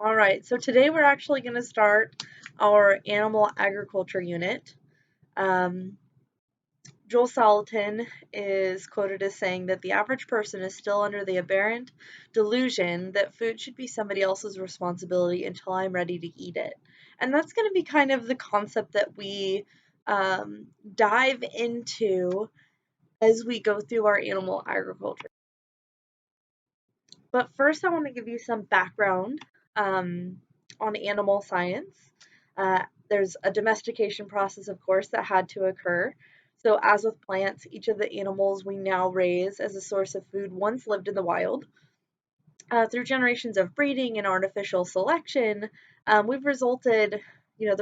All right, so today we're actually going to start our animal agriculture unit. Um, Joel Salatin is quoted as saying that the average person is still under the aberrant delusion that food should be somebody else's responsibility until I'm ready to eat it. And that's going to be kind of the concept that we dive into as we go through our animal agriculture. But first, I want to give you some background on animal science. There's a domestication process, of course, that had to occur. So, as with plants, each of the animals we now raise as a source of food once lived in the wild. Through generations of breeding and artificial selection, the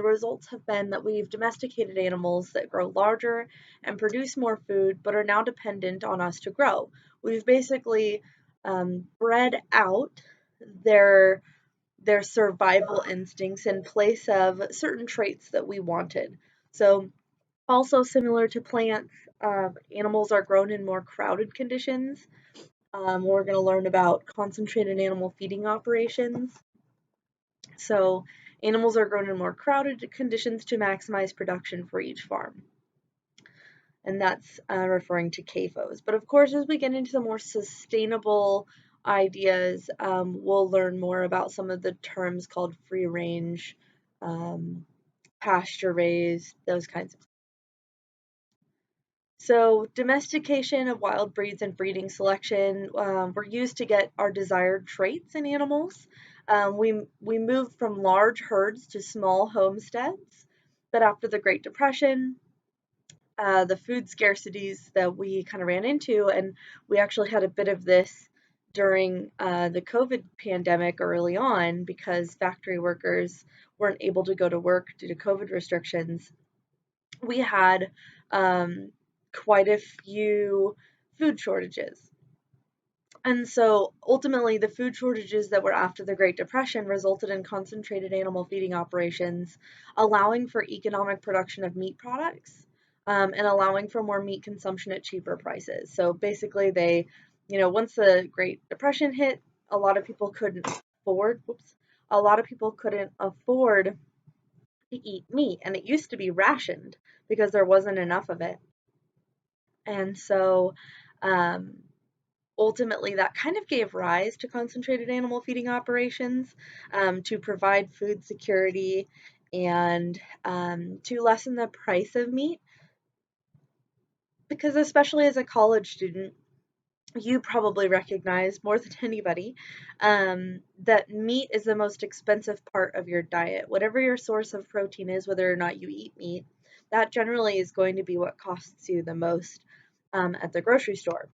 results have been that we've domesticated animals that grow larger and produce more food, but are now dependent on us to grow. We've basically bred out their survival instincts in place of certain traits that we wanted. So, also similar to plants, animals are grown in more crowded conditions. We're going to learn about concentrated animal feeding operations. So, animals are grown in more crowded conditions to maximize production for each farm. And that's referring to CAFOs. But of course, as we get into the more sustainable ideas, we'll learn more about some of the terms called free range, pasture raised, those kinds of things. So domestication of wild breeds and breeding selection were used to get our desired traits in animals. We moved from large herds to small homesteads, but after the Great Depression, the food scarcities that we kind of ran into, and we actually had a bit of this during the COVID pandemic early on because factory workers weren't able to go to work due to COVID restrictions. We had quite a few food shortages. And so ultimately, the food shortages that were after the Great Depression resulted in concentrated animal feeding operations, allowing for economic production of meat products and allowing for more meat consumption at cheaper prices. So basically, once the Great Depression hit, a lot of people couldn't afford, a lot of people couldn't afford to eat meat, and it used to be rationed because there wasn't enough of it. And so, um, ultimately, that kind of gave rise to concentrated animal feeding operations to provide food security and to lessen the price of meat. Because, especially as a college student, you probably recognize more than anybody that meat is the most expensive part of your diet. Whatever your source of protein is, whether or not you eat meat, that generally is going to be what costs you the most at the grocery store.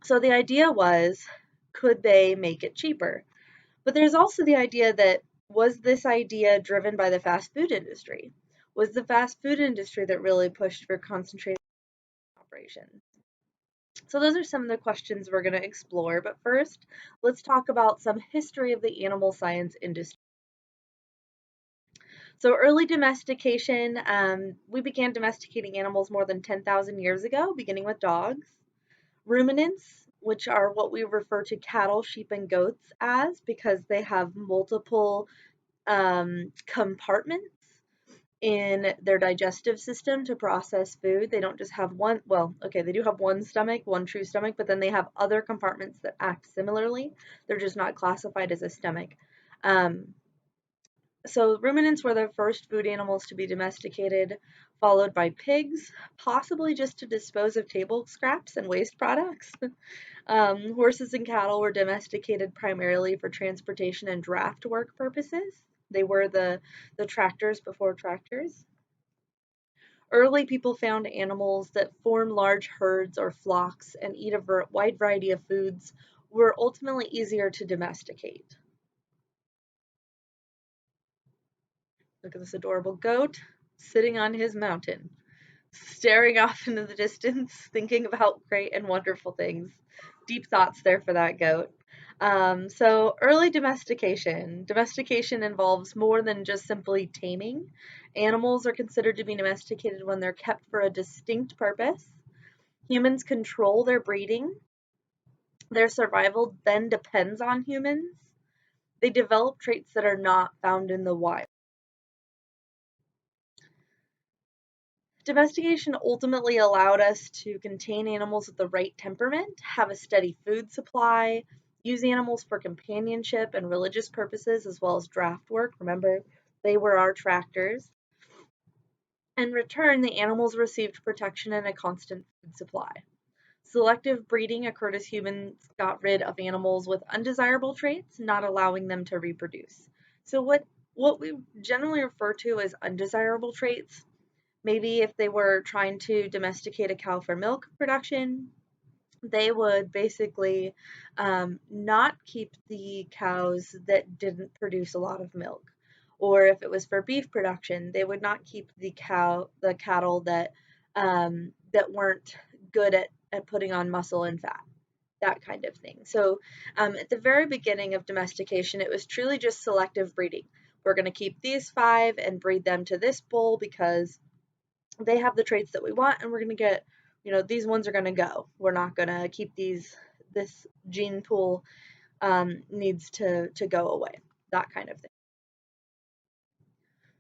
So the idea was, could they make it cheaper? But there's also the idea that, was this idea driven by the fast food industry? Was the fast food industry that really pushed for concentrated operations? So those are some of the questions we're going to explore. But first, let's talk about some history of the animal science industry. So early domestication, we began domesticating animals more than 10,000 years ago, beginning with dogs. Ruminants, which are what we refer to cattle, sheep, and goats as because they have multiple compartments in their digestive system to process food. They don't just have one, well, okay, they do have one stomach, one true stomach, but then they have other compartments that act similarly. They're just not classified as a stomach. So ruminants were the first food animals to be domesticated, followed by pigs, possibly just to dispose of table scraps and waste products. Horses and cattle were domesticated primarily for transportation and draft work purposes. They were the tractors before tractors. Early people found animals that form large herds or flocks and eat a wide variety of foods were ultimately easier to domesticate. Look at this adorable goat sitting on his mountain, staring off into the distance, thinking about great and wonderful things. Deep thoughts there for that goat. So early domestication. Domestication involves more than just simply taming. Animals are considered to be domesticated when they're kept for a distinct purpose. Humans control their breeding. Their survival then depends on humans. They develop traits that are not found in the wild. Domestication ultimately allowed us to contain animals with the right temperament, have a steady food supply, use animals for companionship and religious purposes as well as draft work. Remember, they were our tractors. In return, the animals received protection and a constant food supply. Selective breeding occurred as humans got rid of animals with undesirable traits, not allowing them to reproduce. So what we generally refer to as undesirable traits, maybe if they were trying to domesticate a cow for milk production, they would basically not keep the cows that didn't produce a lot of milk. Or if it was for beef production, they would not keep the cattle that weren't good at putting on muscle and fat, that kind of thing. So at the very beginning of domestication, it was truly just selective breeding. We're going to keep these five and breed them to this bull because they have the traits that we want, and we're going to get, these ones are going to go. We're not going to keep this gene pool needs to go away, that kind of thing.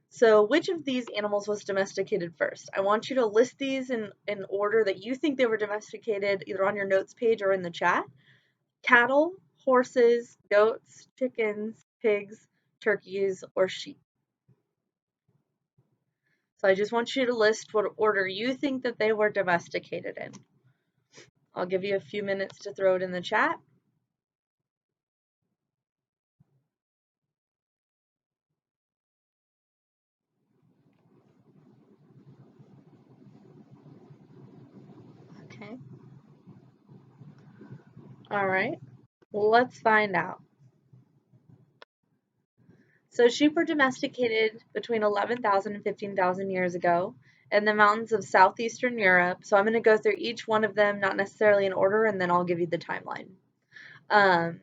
So which of these animals was domesticated first? I want you to list these in order that you think they were domesticated, either on your notes page or in the chat. Cattle, horses, goats, chickens, pigs, turkeys, or sheep. So I just want you to list what order you think that they were domesticated in. I'll give you a few minutes to throw it in the chat. Okay. All right. Well, let's find out. So sheep were domesticated between 11,000 and 15,000 years ago in the mountains of southeastern Europe. So I'm going to go through each one of them, not necessarily in order, and then I'll give you the timeline. Um,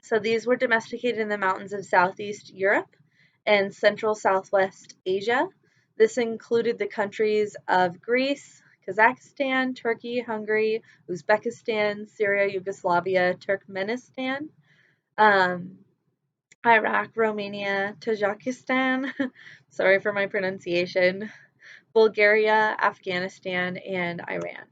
so these were domesticated in the mountains of southeast Europe and central southwest Asia. This included the countries of Greece, Kazakhstan, Turkey, Hungary, Uzbekistan, Syria, Yugoslavia, Turkmenistan, um, Iraq, Romania, Tajikistan, sorry for my pronunciation, Bulgaria, Afghanistan, and Iran.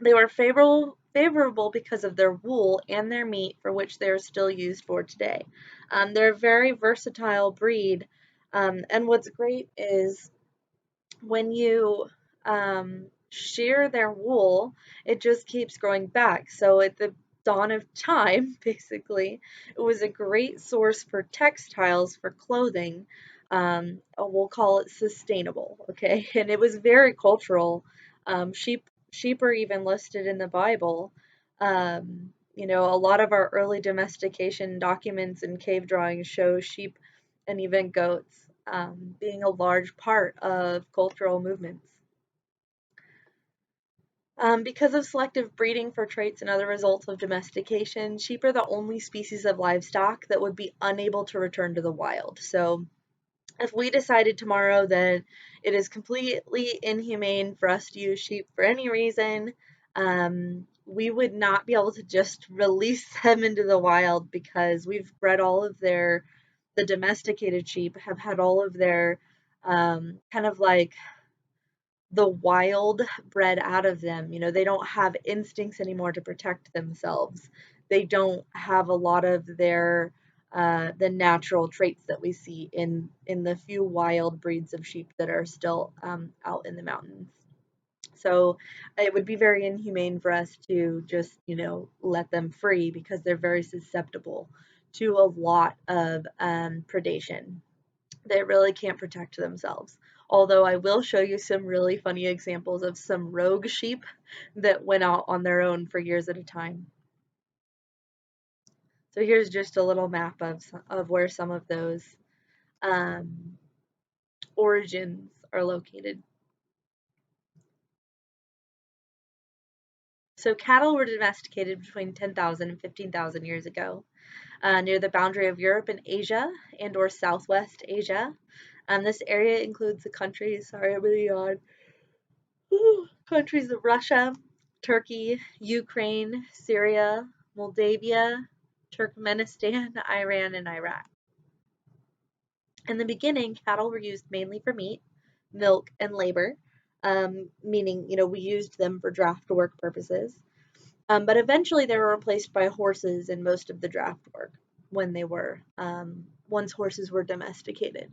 They were favorable because of their wool and their meat, for which they are still used for today. They're a very versatile breed, and what's great is when you shear their wool, it just keeps growing back. So at the dawn of time, basically, it was a great source for textiles, for clothing. We'll call it sustainable, okay? And it was very cultural. Sheep are even listed in the Bible. A lot of our early domestication documents and cave drawings show sheep and even goats being a large part of cultural movements. Because of selective breeding for traits and other results of domestication, sheep are the only species of livestock that would be unable to return to the wild. So if we decided tomorrow that it is completely inhumane for us to use sheep for any reason, we would not be able to just release them into the wild because we've bred the domesticated sheep have had all of their kind of like the wild bred out of them. They don't have instincts anymore to protect themselves. They don't have a lot of the natural traits that we see in the few wild breeds of sheep that are still out in the mountains. So it would be very inhumane for us to just, let them free because they're very susceptible to a lot of predation. They really can't protect themselves. Although I will show you some really funny examples of some rogue sheep that went out on their own for years at a time. So here's just a little map of where some of those um, origins are located. So cattle were domesticated between 10,000 and 15,000 years ago near the boundary of Europe and Asia and or Southwest Asia. This area includes the countries, sorry, I'm really yawn, countries of Russia, Turkey, Ukraine, Syria, Moldavia, Turkmenistan, Iran, and Iraq. In the beginning, cattle were used mainly for meat, milk, and labor, meaning, we used them for draft work purposes. But eventually they were replaced by horses in most of the draft work when they were, once horses were domesticated.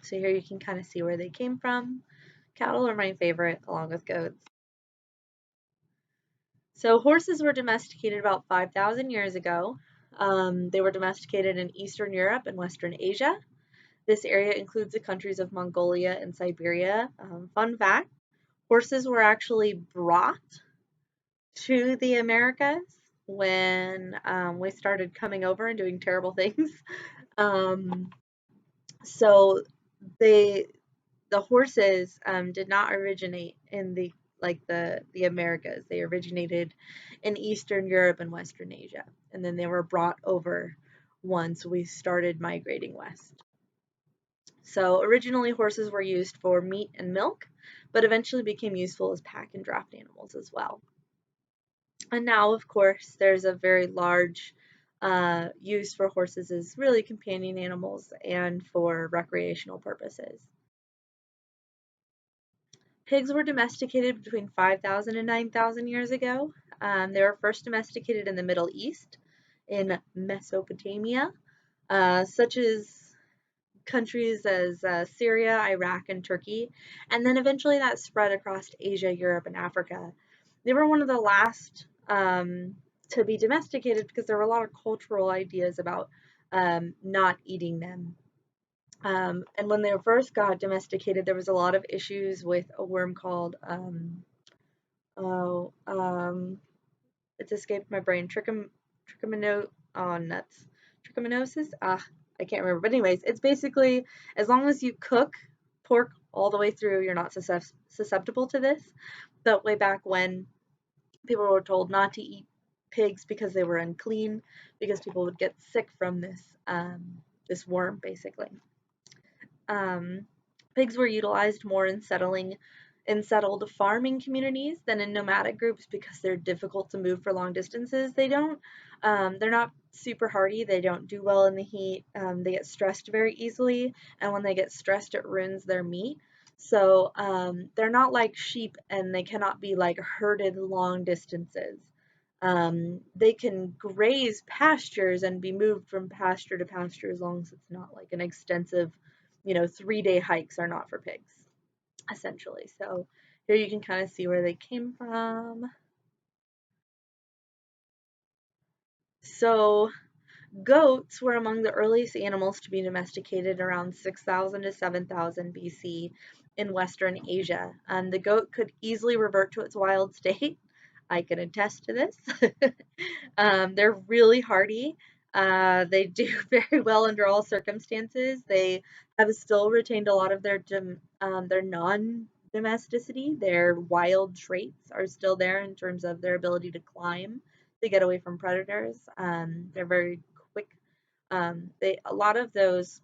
So here you can kind of see where they came from. Cattle are my favorite, along with goats. So horses were domesticated about 5,000 years ago. They were domesticated in Eastern Europe and Western Asia. This area includes the countries of Mongolia and Siberia. Fun fact, horses were actually brought to the Americas when we started coming over and doing terrible things. So the horses did not originate in the Americas. They originated in Eastern Europe and Western Asia, and then they were brought over once we started migrating west. So originally horses were used for meat and milk, but eventually became useful as pack and draft animals as well. And now, of course, there's a very large use for horses as really companion animals and for recreational purposes. Pigs were domesticated between 5,000 and 9,000 years ago. They were first domesticated in the Middle East, in Mesopotamia, such as countries as Syria, Iraq, and Turkey, and then eventually that spread across Asia, Europe, and Africa. They were one of the last to be domesticated because there were a lot of cultural ideas about not eating them. And when they first got domesticated, there was a lot of issues with a worm called, it's escaped my brain, trichomoniasis? I can't remember. But anyways, it's basically, as long as you cook pork all the way through, you're not susceptible to this. But way back when, people were told not to eat pigs because they were unclean, because people would get sick from this worm, basically. Pigs were utilized more in settled farming communities than in nomadic groups because they're difficult to move for long distances. They're not super hardy. They don't do well in the heat. They get stressed very easily, and when they get stressed, it ruins their meat. So they're not like sheep, and they cannot be like herded long distances. They can graze pastures and be moved from pasture to pasture as long as it's not like an extensive, 3-day hikes are not for pigs, essentially. So here you can kind of see where they came from. So goats were among the earliest animals to be domesticated around 6,000 to 7,000 BC in Western Asia. The goat could easily revert to its wild state. I can attest to this. They're really hardy. They do very well under all circumstances. They have still retained a lot of their non-domesticity. Their wild traits are still there in terms of their ability to climb, to get away from predators. They're very quick. A lot of those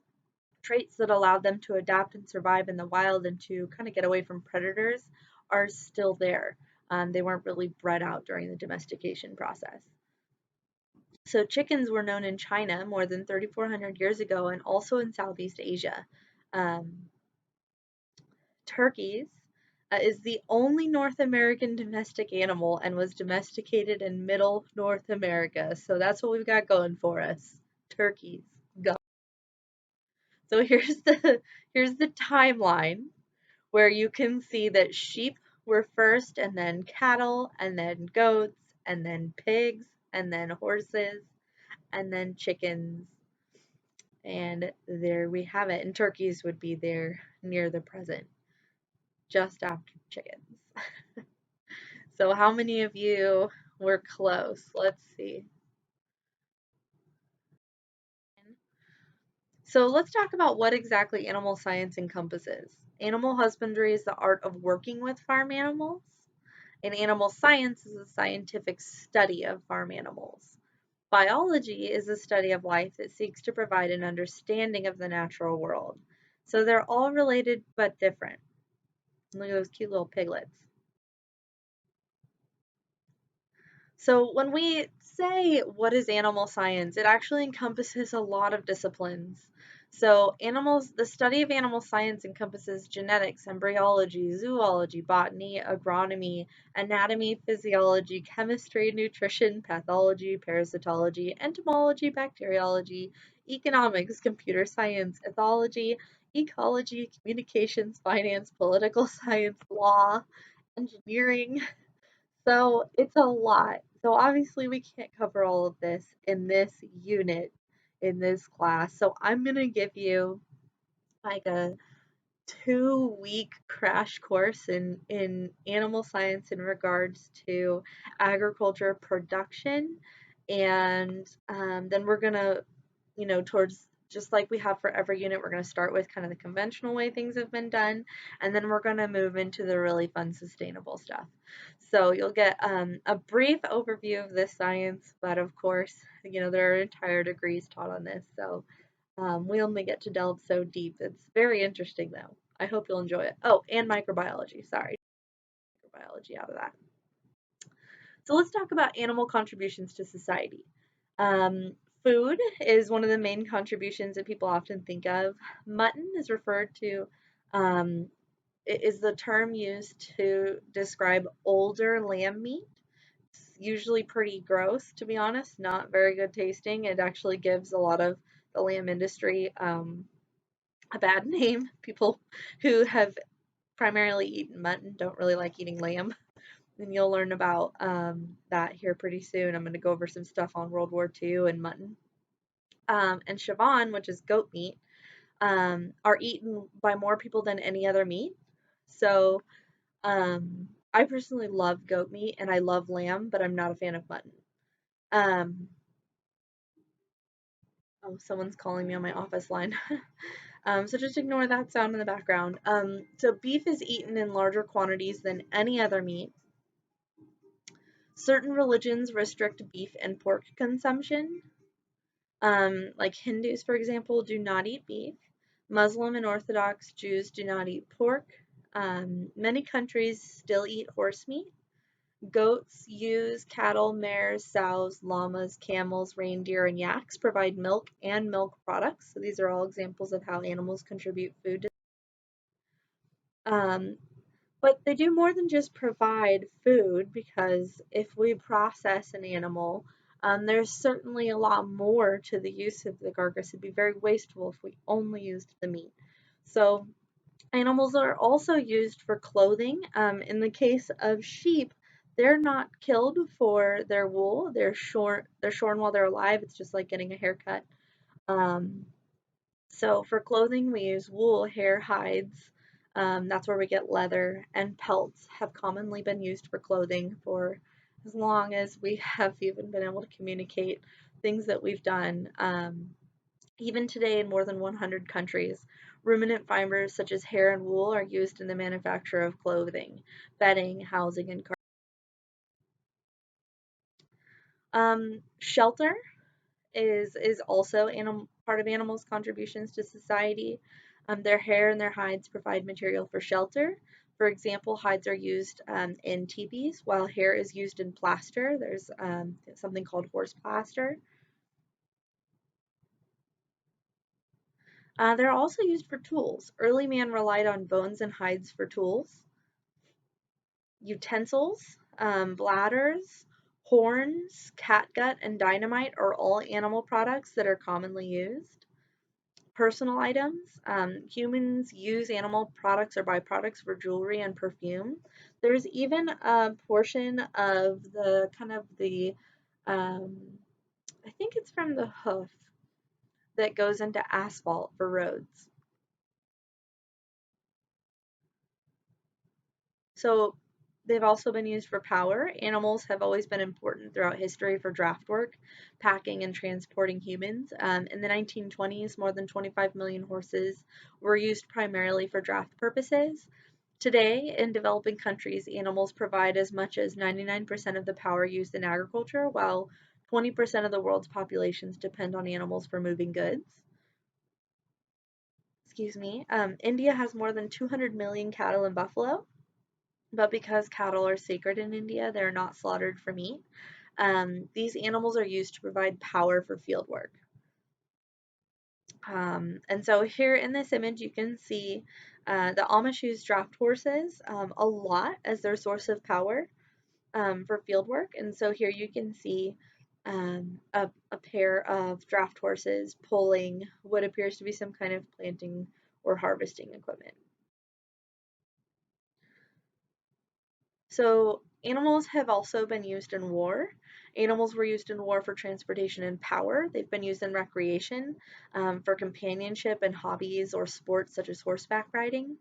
traits that allowed them to adapt and survive in the wild and to kind of get away from predators are still there. They weren't really bred out during the domestication process. So chickens were known in China more than 3,400 years ago and also in Southeast Asia. Turkeys is the only North American domestic animal and was domesticated in Middle North America. So that's what we've got going for us. Turkeys. Go. So here's the timeline where you can see that sheep were first, and then cattle, and then goats, and then pigs, and then horses, and then chickens. And there we have it. And turkeys would be there near the present, just after chickens. So how many of you were close? Let's see. So let's talk about what exactly animal science encompasses. Animal husbandry is the art of working with farm animals, and animal science is a scientific study of farm animals. Biology is a study of life that seeks to provide an understanding of the natural world. So they're all related but different. Look at those cute little piglets. So when we say what is animal science, it actually encompasses a lot of disciplines. So the study of animal science encompasses genetics, embryology, zoology, botany, agronomy, anatomy, physiology, chemistry, nutrition, pathology, parasitology, entomology, bacteriology, economics, computer science, ethology, ecology, communications, finance, political science, law, engineering. So it's a lot. So obviously we can't cover all of this in this unit, in this class. So I'm going to give you like a 2-week crash course in animal science in regards to agriculture production. And then we're going to, towards just like we have for every unit, we're going to start with kind of the conventional way things have been done, and then we're going to move into the really fun sustainable stuff. So you'll get a brief overview of this science, but of course, there are entire degrees taught on this, so we only get to delve so deep. It's very interesting though. I hope you'll enjoy it. Oh, and microbiology. Sorry, microbiology out of that. So let's talk about animal contributions to society. Um, Food is one of the main contributions that people often think of. Mutton is referred to, um, is the term used to describe older lamb meat. It's usually pretty gross, to be honest, not very good tasting. It actually gives a lot of the lamb industry a bad name. People who have primarily eaten mutton don't really like eating lamb. And you'll learn about that here pretty soon. I'm going to go over some stuff on World War II and mutton. And Siobhan, which is goat meat, are eaten by more people than any other meat. So I personally love goat meat and I love lamb, but I'm not a fan of mutton. Um, oh, someone's calling me on my office line. So just ignore that sound in the background. So beef is eaten in larger quantities than any other meat. Certain religions restrict beef and pork consumption. Like Hindus, for example, do not eat beef. Muslim and Orthodox Jews do not eat pork. Many countries still eat horse meat. Goats, ewes, cattle, mares, sows, llamas, camels, reindeer, and yaks provide milk and milk products. So these are all examples of how animals contribute food. Um, but they do more than just provide food, because if we process an animal, there's certainly a lot more to the use of the carcass. It'd be very wasteful if we only used the meat. So animals are also used for clothing. In the case of sheep, they're not killed for their wool. They're shorn while they're alive. It's just like getting a haircut. Um, so for clothing, we use wool, hair, hides. That's where we get leather, and pelts have commonly been used for clothing for as long as we have even been able to communicate things that we've done. Even today, in more than 100 countries, ruminant fibers such as hair and wool are used in the manufacture of clothing, bedding, housing, and shelter is also part of animals' contributions to society. Their hair and their hides provide material for shelter. For example, hides are used in teepees, while hair is used in plaster. There's something called horse plaster. They're also used for tools. Early man relied on bones and hides for tools. Utensils, bladders, horns, catgut, and dynamite are all animal products that are commonly used. Personal items. Humans use animal products or byproducts for jewelry and perfume. There's even a portion of um, I think it's from the hoof that goes into asphalt for roads. So they've also been used for power. Animals have always been important throughout history for draft work, packing, and transporting humans. In the 1920s, more than 25 million horses were used primarily for draft purposes. Today, in developing countries, animals provide as much as 99% of the power used in agriculture, while 20% of the world's populations depend on animals for moving goods. Excuse me. India has more than 200 million cattle and buffalo, but because cattle are sacred in India, they're not slaughtered for meat. These animals are used to provide power for field work. And so here in this image, you can see the Amish use draft horses a lot as their source of power for field work. And so here you can see a pair of draft horses pulling what appears to be some kind of planting or harvesting equipment. So animals have also been used in war. Animals were used in war for transportation and power. They've been used in recreation for companionship and hobbies or sports such as horseback riding.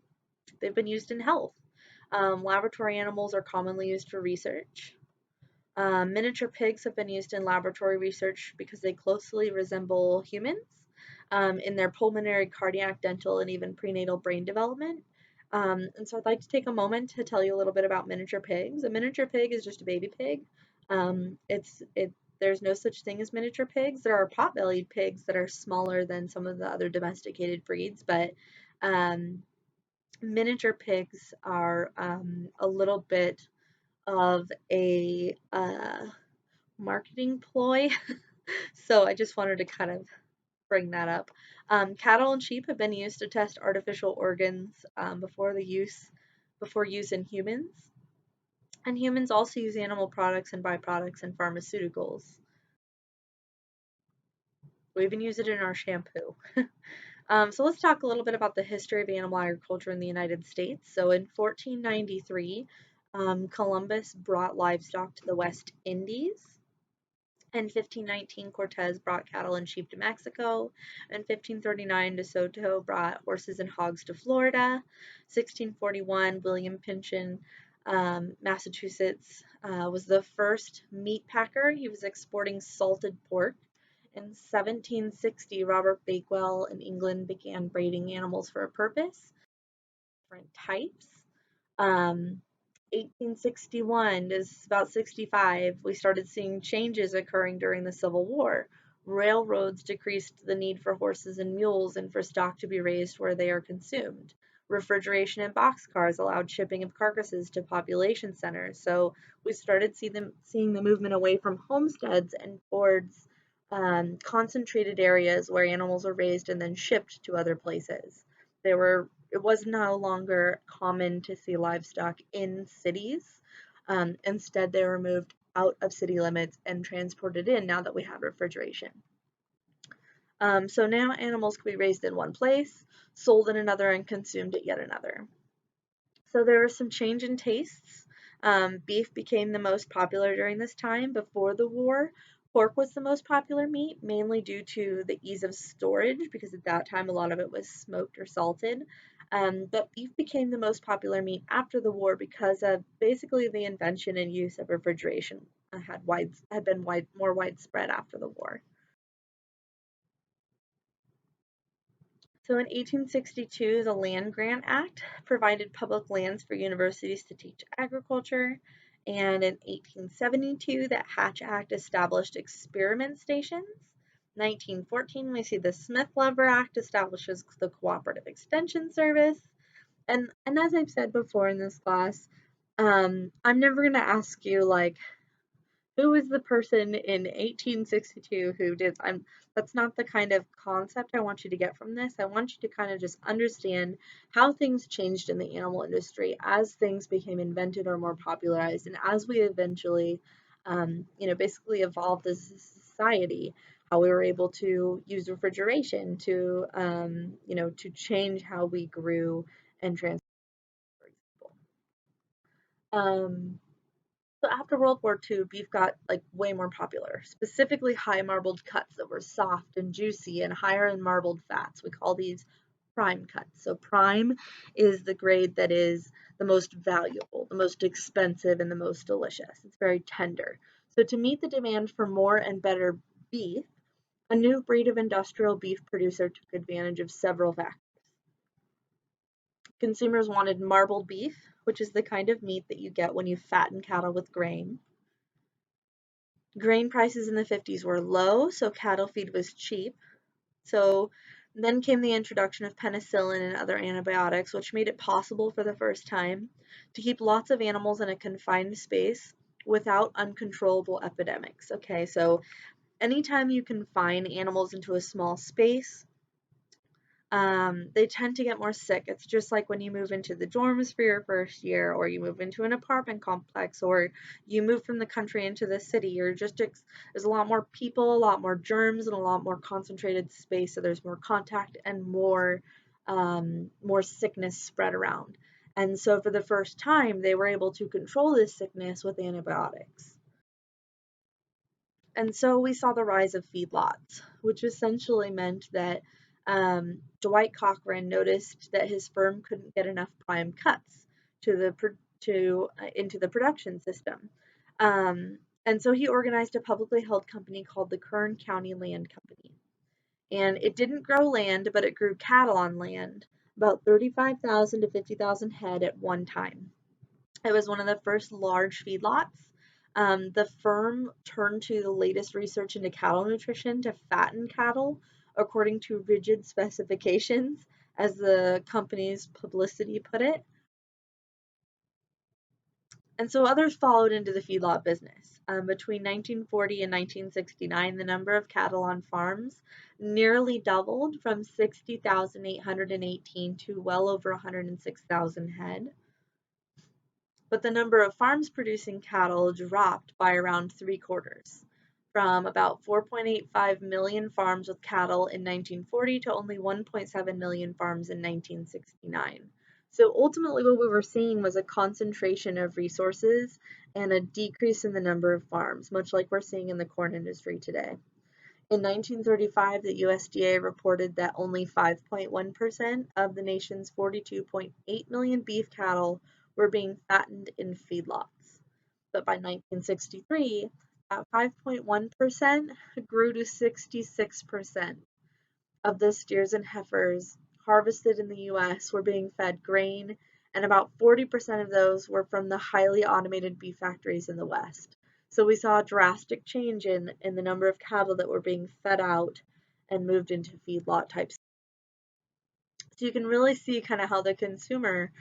They've been used in health. Laboratory animals are commonly used for research. Miniature pigs have been used in laboratory research because they closely resemble humans in their pulmonary, cardiac, dental, and even prenatal brain development. And so I'd like to take a moment to tell you a little bit about miniature pigs. A miniature pig is just a baby pig. There's no such thing as miniature pigs. There are pot-bellied pigs that are smaller than some of the other domesticated breeds, but um, miniature pigs are a little bit of a marketing ploy. So I just wanted to kind of bring that up. Cattle and sheep have been used to test artificial organs before use in humans. And humans also use animal products and byproducts in pharmaceuticals. We even use it in our shampoo. So let's talk a little bit about the history of animal agriculture in the United States. So in 1493, Columbus brought livestock to the West Indies. In 1519, Cortez brought cattle and sheep to Mexico. In 1539, De Soto brought horses and hogs to Florida. 1641, William Pynchon, Massachusetts, was the first meat packer. He was exporting salted pork. In 1760, Robert Bakewell in England began breeding animals for a purpose, different types. 1861 to about 65, we started seeing changes occurring during the Civil War. Railroads decreased the need for horses and mules and for stock to be raised where they are consumed. Refrigeration and boxcars allowed shipping of carcasses to population centers. So we started seeing the movement away from homesteads and towards concentrated areas where animals were raised and then shipped to other places. It was no longer common to see livestock in cities. Instead, they were moved out of city limits and transported in now that we have refrigeration. So now animals can be raised in one place, sold in another, and consumed at yet another. So there was some change in tastes. Beef became the most popular during this time. Before the war, pork was the most popular meat, mainly due to the ease of storage, because at that time a lot of it was smoked or salted. But beef became the most popular meat after the war because of basically the invention and use of refrigeration had been more widespread after the war. So in 1862, the Land Grant Act provided public lands for universities to teach agriculture. And in 1872, the Hatch Act established experiment stations. 1914, we see the Smith-Lever Act establishes the Cooperative Extension Service. And as I've said before in this class, I'm never going to ask you like who was the person in 1862 who did that's not the kind of concept I want you to get from this. I want you to kind of just understand how things changed in the animal industry as things became invented or more popularized, and as we eventually basically evolved as a society, how we were able to use refrigeration to to change how we grew and transported, for example. So after World War II, beef got like way more popular, specifically high marbled cuts that were soft and juicy and higher in marbled fats. We call these prime cuts. So prime is the grade that is the most valuable, the most expensive, and the most delicious. It's very tender. So to meet the demand for more and better beef, a new breed of industrial beef producer took advantage of several factors. Consumers wanted marbled beef, which is the kind of meat that you get when you fatten cattle with grain. Grain prices in the 50s were low, so cattle feed was cheap. So then came the introduction of penicillin and other antibiotics, which made it possible for the first time to keep lots of animals in a confined space without uncontrollable epidemics. Okay, so anytime you confine animals into a small space, they tend to get more sick. It's just like when you move into the dorms for your first year, or you move into an apartment complex, or you move from the country into the city. There's a lot more people, a lot more germs, and a lot more concentrated space. So there's more contact and more sickness spread around. And so for the first time, they were able to control this sickness with antibiotics. And so we saw the rise of feedlots, which essentially meant that Dwight Cochran noticed that his firm couldn't get enough prime cuts to into the production system. And so he organized a publicly held company called the Kern County Land Company. And it didn't grow land, but it grew cattle on land, about 35,000 to 50,000 head at one time. It was one of the first large feedlots. The firm turned to the latest research into cattle nutrition to fatten cattle according to rigid specifications, as the company's publicity put it. And so others followed into the feedlot business. Between 1940 and 1969, the number of cattle on farms nearly doubled from 60,818 to well over 106,000 head. But the number of farms producing cattle dropped by around three-quarters, from about 4.85 million farms with cattle in 1940 to only 1.7 million farms in 1969. So ultimately, what we were seeing was a concentration of resources and a decrease in the number of farms, much like we're seeing in the corn industry today. In 1935, the USDA reported that only 5.1% of the nation's 42.8 million beef cattle were being fattened in feedlots. But by 1963, that 5.1% grew to 66% of the steers and heifers harvested in the US were being fed grain, and about 40% of those were from the highly automated beef factories in the West. So we saw a drastic change in the number of cattle that were being fed out and moved into feedlot types. So you can really see kind of how the consumer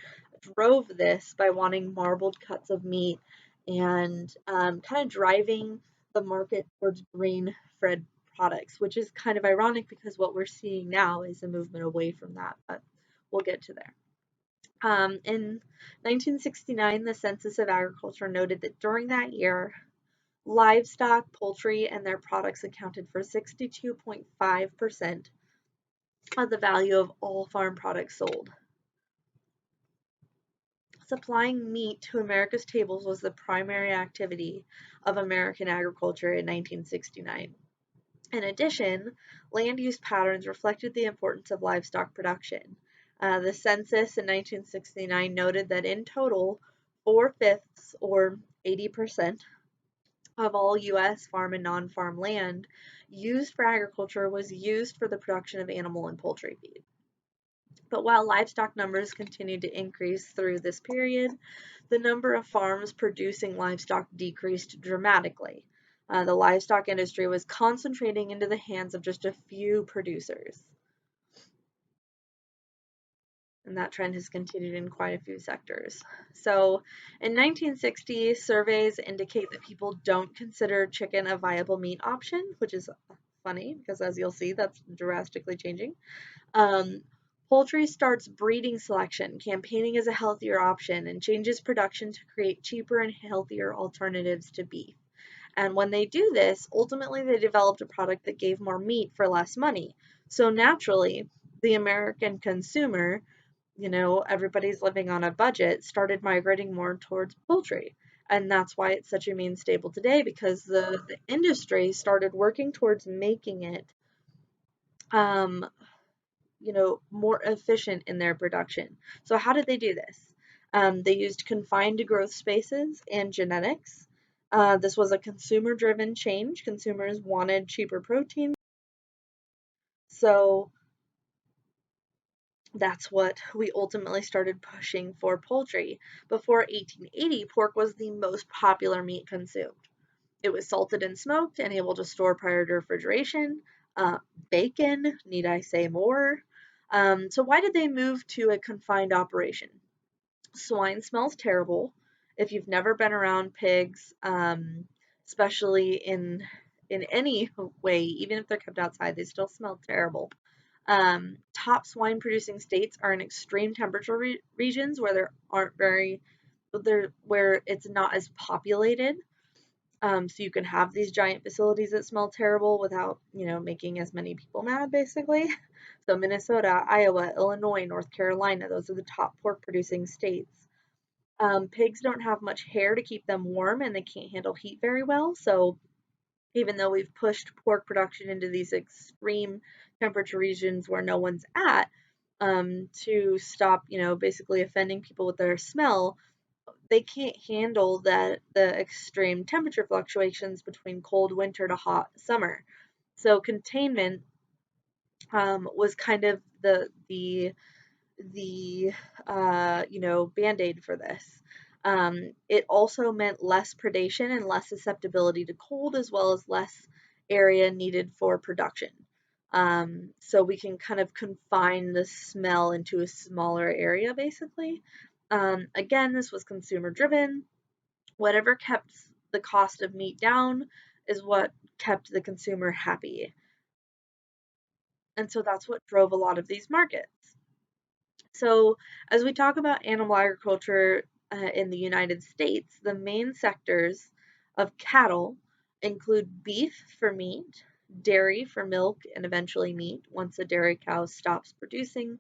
drove this by wanting marbled cuts of meat and kind of driving the market towards grain-fed products, which is kind of ironic because what we're seeing now is a movement away from that, but we'll get to there. In 1969, the Census of Agriculture noted that during that year, livestock, poultry, and their products accounted for 62.5% of the value of all farm products sold. Supplying meat to America's tables was the primary activity of American agriculture in 1969. In addition, land use patterns reflected the importance of livestock production. The census in 1969 noted that in total, 4/5, or 80%, of all U.S. farm and non-farm land used for agriculture was used for the production of animal and poultry feed. But while livestock numbers continued to increase through this period, the number of farms producing livestock decreased dramatically. The livestock industry was concentrating into the hands of just a few producers. And that trend has continued in quite a few sectors. So in 1960, surveys indicate that people don't consider chicken a viable meat option, which is funny because, as you'll see, that's drastically changing. Poultry starts breeding selection, campaigning as a healthier option, and changes production to create cheaper and healthier alternatives to beef. And when they do this, ultimately they developed a product that gave more meat for less money. So naturally, the American consumer, everybody's living on a budget, started migrating more towards poultry. And that's why it's such a main staple today, because the industry started working towards making it more efficient in their production. So how did they do this? They used confined growth spaces and genetics. This was a consumer-driven change. Consumers wanted cheaper protein. So that's what we ultimately started pushing for poultry. Before 1880, pork was the most popular meat consumed. It was salted and smoked and able to store prior to refrigeration. Bacon, need I say more? So why did they move to a confined operation? Swine smells terrible. If you've never been around pigs, especially in any way, even if they're kept outside, they still smell terrible. Top swine producing states are in extreme temperature regions where there aren't very where it's not as populated. So you can have these giant facilities that smell terrible without, making as many people mad, basically. So Minnesota, Iowa, Illinois, North Carolina, those are the top pork producing states. Pigs don't have much hair to keep them warm and they can't handle heat very well. So even though we've pushed pork production into these extreme temperature regions where no one's at, to stop, basically offending people with their smell, they can't handle the extreme temperature fluctuations between cold winter to hot summer. So containment was kind of the band-aid for this. It also meant less predation and less susceptibility to cold, as well as less area needed for production. So we can kind of confine the smell into a smaller area, basically. Again, this was consumer driven. Whatever kept the cost of meat down is what kept the consumer happy. And so that's what drove a lot of these markets. So, as we talk about animal agriculture in the United States, the main sectors of cattle include beef for meat, dairy for milk and eventually meat once a dairy cow stops producing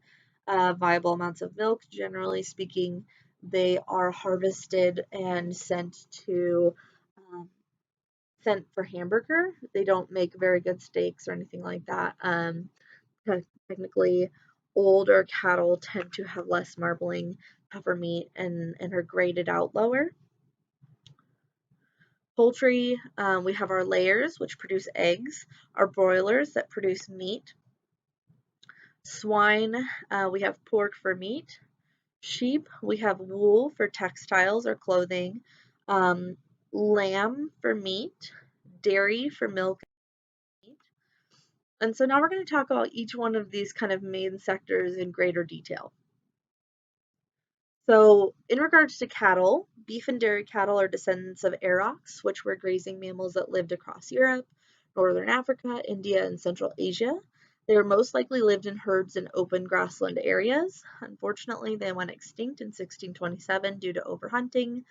viable amounts of milk. Generally speaking, they are harvested and um, sent for hamburger. They don't make very good steaks or anything like that. Technically, older cattle tend to have less marbling, tougher meat, and are graded out lower. Poultry, we have our layers, which produce eggs, our broilers that produce meat. Swine, we have pork for meat. Sheep, we have wool for textiles or clothing. Um, Lamb for meat. Dairy for milk and meat. And so now we're going to talk about each one of these kind of main sectors in greater detail. So, in regards to cattle, beef and dairy cattle are descendants of aurochs, which were grazing mammals that lived across Europe, northern Africa, India, and Central Asia. They were most likely lived in herds in open grassland areas. Unfortunately, they went extinct in 1627 due to overhunting,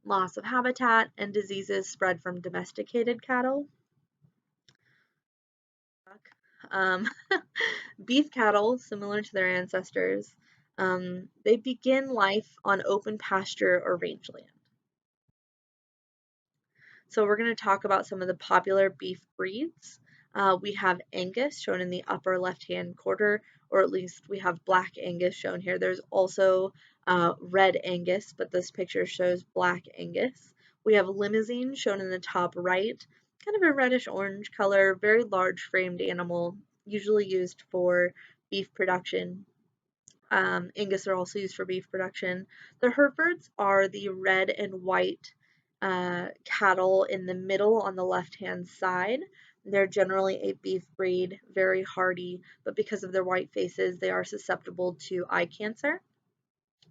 loss of habitat, and diseases spread from domesticated cattle. Um, Beef cattle, similar to their ancestors, they begin life on open pasture or rangeland. So we're going to talk about some of the popular beef breeds. We have Angus shown in the upper left-hand quarter, or at least we have Black Angus shown here. There's also Red Angus, but this picture shows Black Angus. We have Limousin shown in the top right, kind of a reddish-orange color, very large-framed animal, usually used for beef production. Angus are also used for beef production. The Herefords are the red and white cattle in the middle on the left-hand side. They're generally a beef breed, very hardy, but because of their white faces, they are susceptible to eye cancer.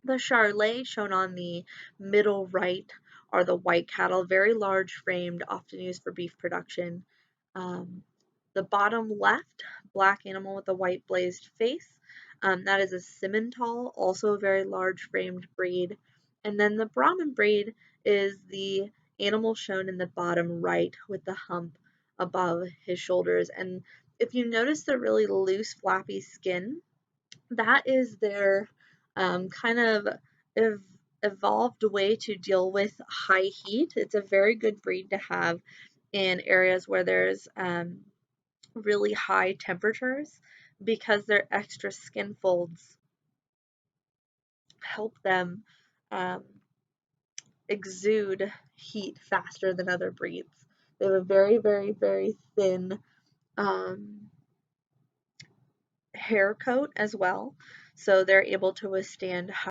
The Charolais, shown on the middle right, are the white cattle, very large framed, often used for beef production. Um, the bottom left, black animal with a white blazed face, that is a Simmental, also a very large framed breed. And then the Brahman breed is the animal shown in the bottom right with the hump above his shoulders. And if you notice the really loose, flappy skin, that is their kind of ev evolved way to deal with high heat. It's a very good breed to have in areas where there's really high temperatures because their extra skin folds help them um, exude heat faster than other breeds. They have a very, very, very thin um, hair coat as well, so they're able to withstand high.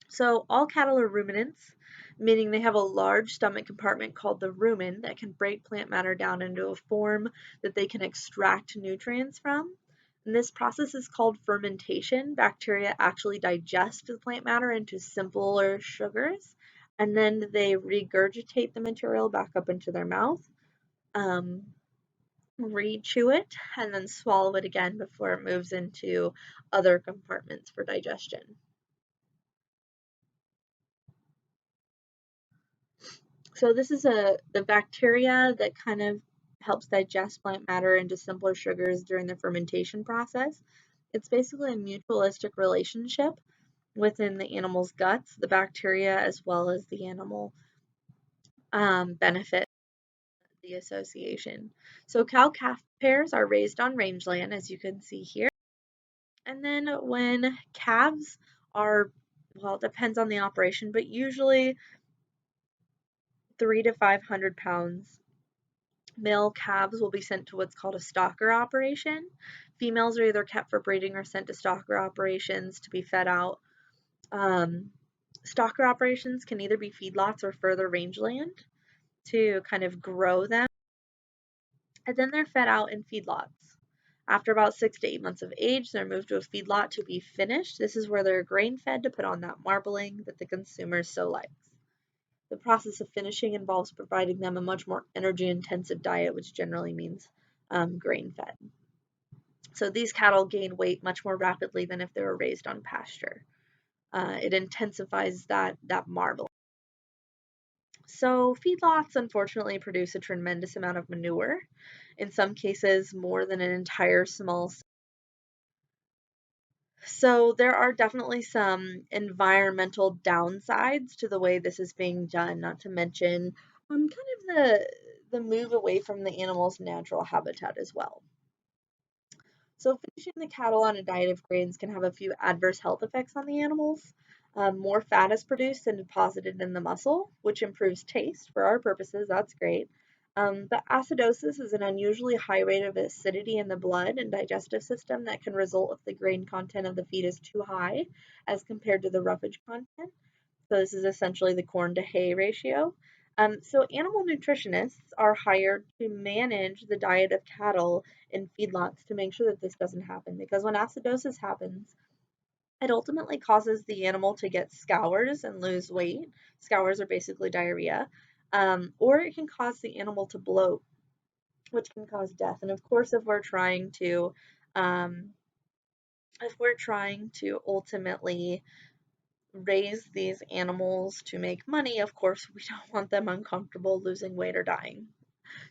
So all cattle are ruminants, meaning they have a large stomach compartment called the rumen that can break plant matter down into a form that they can extract nutrients from. And this process is called fermentation. Bacteria actually digest the plant matter into simpler sugars, and then they regurgitate the material back up into their mouth, um, re-chew it, and then swallow it again before it moves into other compartments for digestion. So this is the bacteria that kind of helps digest plant matter into simpler sugars during the fermentation process. It's basically a mutualistic relationship within the animal's guts, the bacteria as well as the animal benefit the association. So cow-calf pairs are raised on rangeland, as you can see here. And then when calves are, well, it depends on the operation, but usually 3 to 500 pounds, male calves will be sent to what's called a stocker operation. Females are either kept for breeding or sent to stocker operations to be fed out. Stocker operations can either be feedlots or further rangeland to kind of grow them, and then they're fed out in feedlots. After about 6 to 8 months of age, they're moved to a feedlot to be finished. This is where they're grain fed to put on that marbling that the consumer so likes. The process of finishing involves providing them a much more energy intensive diet, which generally means grain fed. So these cattle gain weight much more rapidly than if they were raised on pasture. It intensifies that marbling. So feedlots unfortunately produce a tremendous amount of manure, in some cases more than an entire small. So there are definitely some environmental downsides to the way this is being done, not to mention kind of the move away from the animal's natural habitat as well. So finishing the cattle on a diet of grains can have a few adverse health effects on the animals. More fat is produced and deposited in the muscle, which improves taste. For our purposes, that's great. But acidosis is an unusually high rate of acidity in the blood and digestive system that can result if the grain content of the feed is too high as compared to the roughage content. So this is essentially the corn to hay ratio. So animal nutritionists are hired to manage the diet of cattle in feedlots to make sure that this doesn't happen, because when acidosis happens, it ultimately causes the animal to get scours and lose weight. Scours are basically diarrhea. Or it can cause the animal to bloat, which can cause death. And of course, um, if we're trying to ultimately raise these animals to make money, of course, we don't want them uncomfortable, losing weight, or dying.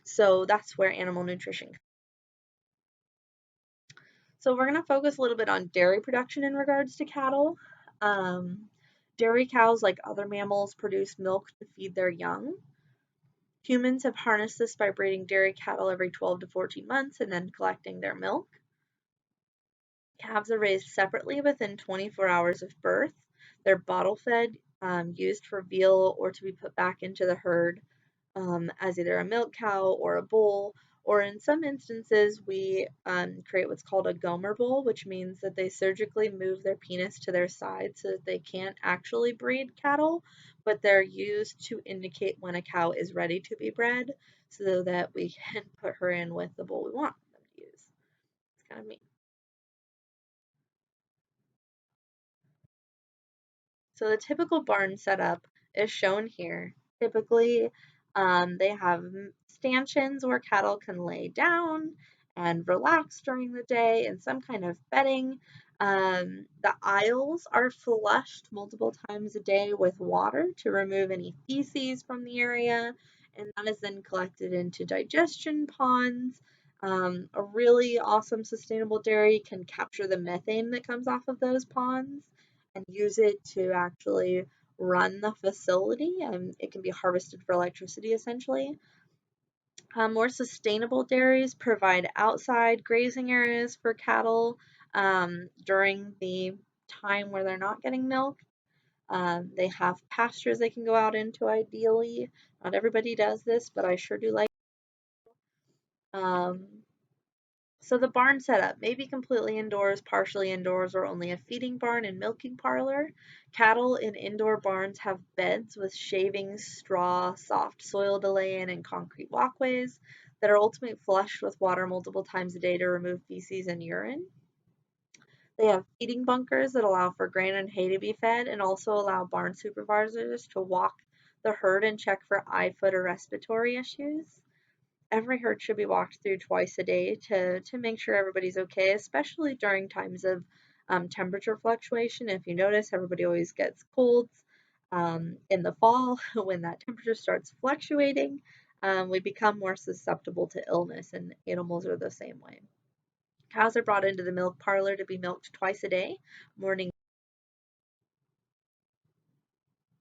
So that's where animal nutrition comes. So we're going to focus a little bit on dairy production in regards to cattle. Dairy cows, like other mammals, produce milk to feed their young. Humans have harnessed this by breeding dairy cattle every 12 to 14 months and then collecting their milk. Calves are raised separately within 24 hours of birth. They're bottle fed, used for veal, or to be put back into the herd as either a milk cow or a bull, or in some instances, we create what's called a Gomer bull, which means that they surgically move their penis to their side so that they can't actually breed cattle, but they're used to indicate when a cow is ready to be bred so that we can put her in with the bull we want them to use. It's kind of neat. So the typical barn setup is shown here. Typically, they have stanchions where cattle can lay down and relax during the day and some kind of bedding. The aisles are flushed multiple times a day with water to remove any feces from the area, and that is then collected into digestion ponds. A really awesome sustainable dairy can capture the methane that comes off of those ponds and use it to actually run the facility, and it can be harvested for electricity essentially. More sustainable dairies provide outside grazing areas for cattle during the time where they're not getting milk. They have pastures they can go out into ideally. Not everybody does this, but I sure do like. Um, So the barn setup may be completely indoors, partially indoors, or only a feeding barn and milking parlor. Cattle in indoor barns have beds with shavings, straw, soft soil to lay in, and concrete walkways that are ultimately flushed with water multiple times a day to remove feces and urine. They have feeding bunkers that allow for grain and hay to be fed and also allow barn supervisors to walk the herd and check for eye, foot, or respiratory issues. Every herd should be walked through twice a day to make sure everybody's okay, especially during times of temperature fluctuation. If you notice, everybody always gets colds in the fall when that temperature starts fluctuating. We become more susceptible to illness, and animals are the same way. Cows are brought into the milk parlor to be milked twice a day, morning